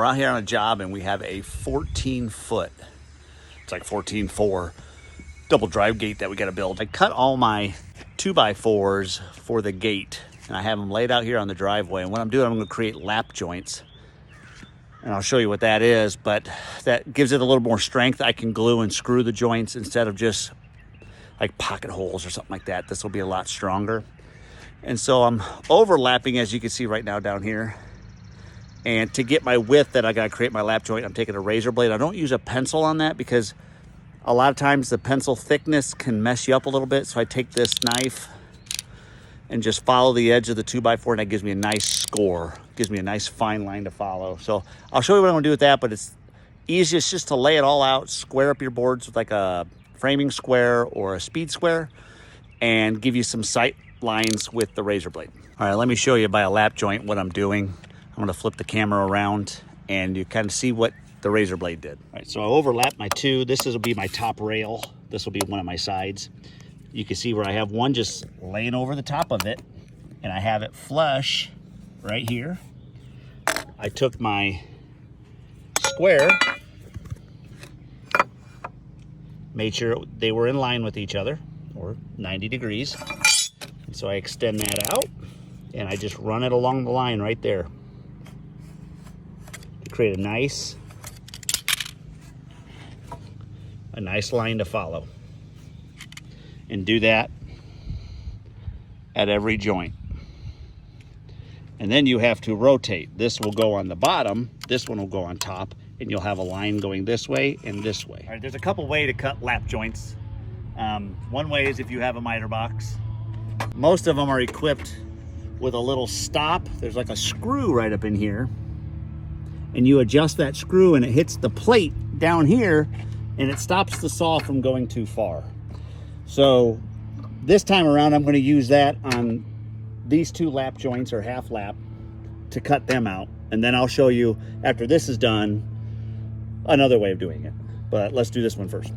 We're out here on a job and we have a 14-foot, it's like 14.4 double drive gate that we got to build. I cut all my 2x4s for the gate and I have them laid out here on the driveway. And what I'm doing, I'm going to create lap joints. And I'll show you what that is, but that gives it a little more strength. I can glue and screw the joints instead of just like pocket holes or something like that. This will be a lot stronger. And so I'm overlapping, as you can see right now down here. And to get my width that I got to create my lap joint, I'm taking a razor blade. I don't use a pencil on that because a lot of times the pencil thickness can mess you up a little bit. So I take this knife and just follow the edge of the 2x4 and that gives me a nice score. Gives me a nice fine line to follow. So I'll show you what I'm gonna do with that, but it's easiest just to lay it all out, square up your boards with like a framing square or a speed square and give you some sight lines with the razor blade. All right, let me show you by a lap joint what I'm doing. I'm gonna flip the camera around and you kind of see what the razor blade did. All right, so I overlap my two. This will be my top rail. This will be one of my sides. You can see where I have one just laying over the top of it and I have it flush right here. I took my square, made sure they were in line with each other or 90 degrees. And so I extend that out and I just run it along the line right there to create a nice line to follow. And do that at every joint. And then you have to rotate. This will go on the bottom, this one will go on top, and you'll have a line going this way and this way. All right, there's a couple ways to cut lap joints. One way is if you have a miter box. Most of them are equipped with a little stop. There's like a screw right up in here. And you adjust that screw and it hits the plate down here and it stops the saw from going too far. So this time around, I'm going to use that on these two lap joints or half lap to cut them out. And then I'll show you after this is done, another way of doing it. But let's do this one first.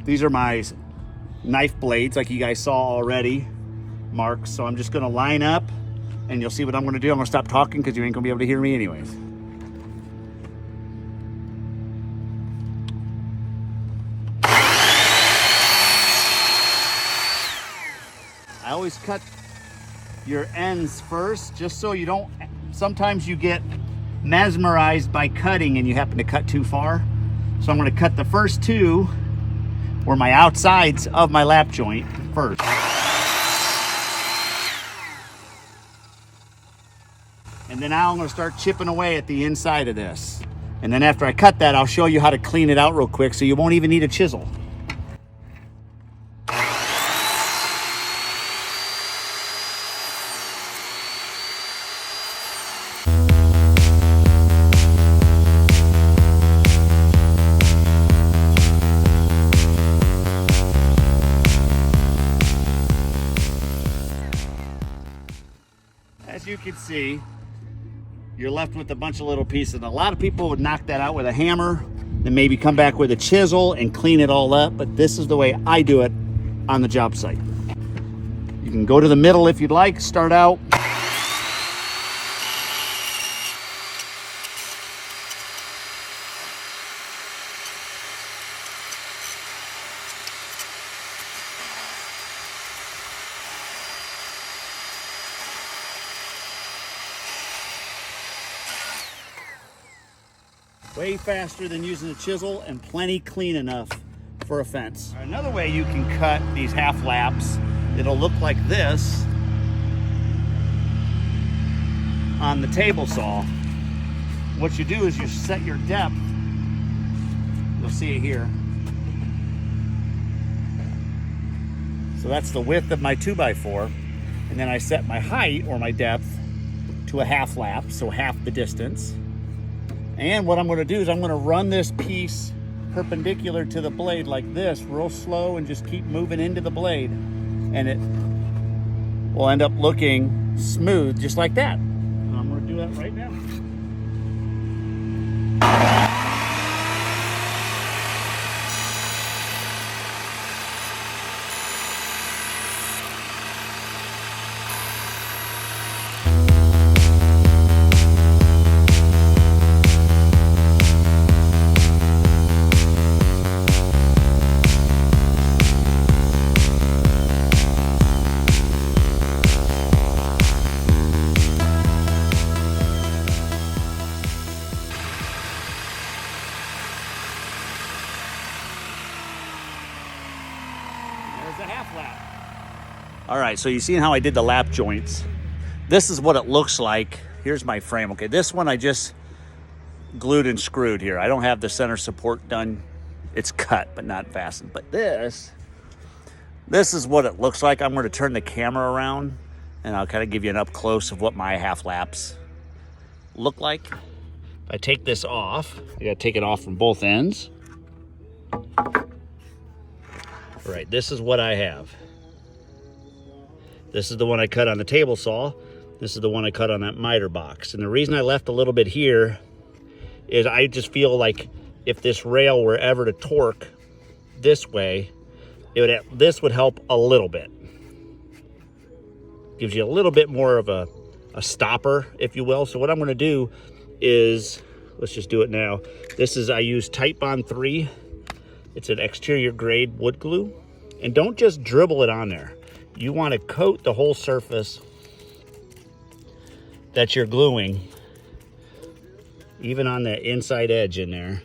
These are my knife blades like you guys saw already marked. So I'm just going to line up and you'll see what I'm going to do. I'm going to stop talking because you ain't going to be able to hear me anyways. I always cut your ends first, just so you don't, sometimes you get mesmerized by cutting and you happen to cut too far. So I'm going to cut the first two, or my outsides of my lap joint first. And then now I'm going to start chipping away at the inside of this. And then after I cut that, I'll show you how to clean it out real quick so you won't even need a chisel. As you can see, you're left with a bunch of little pieces. A lot of people would knock that out with a hammer, then maybe come back with a chisel and clean it all up, but this is the way I do it on the job site. You can go to the middle if you'd like, start out. Way faster than using a chisel and plenty clean enough for a fence. Another way you can cut these half laps, it'll look like this on the table saw. What you do is you set your depth. You'll see it here. So that's the width of my 2x4. And then I set my height or my depth to a half lap, so half the distance. And what I'm going to do is I'm going to run this piece perpendicular to the blade like this, real slow, and just keep moving into the blade. And it will end up looking smooth just like that. And I'm going to do that right now. half lap. All right, so you seen how I did the lap joints. This is what it looks like. Here's my frame. Okay, this one I just glued and screwed here. I don't have the center support done. It's cut, but not fastened. But this is what it looks like. I'm going to turn the camera around, and I'll kind of give you an up close of what my half laps look like. If I take this off, I got to take it off from both ends. All right, this is what I have. This is the one I cut on the table saw. This is the one I cut on that miter box. And the reason I left a little bit here is I just feel like if this rail were ever to torque this way, this would help a little bit. Gives you a little bit more of a stopper, if you will. So what I'm going to do is, let's just do it now. I use Titebond III. It's an exterior grade wood glue. And don't just dribble it on there. You want to coat the whole surface that you're gluing, even on the inside edge in there,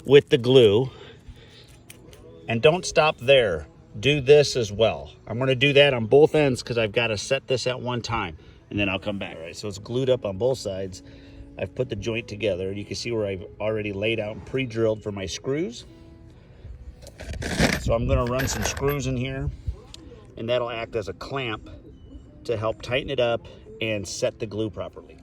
with the glue. And don't stop there. Do this as well. I'm going to do that on both ends because I've got to set this at one time, and then I'll come back. All right, so it's glued up on both sides. I've put the joint together. You can see where I've already laid out and pre-drilled for my screws. So I'm going to run some screws in here, and that'll act as a clamp to help tighten it up and set the glue properly.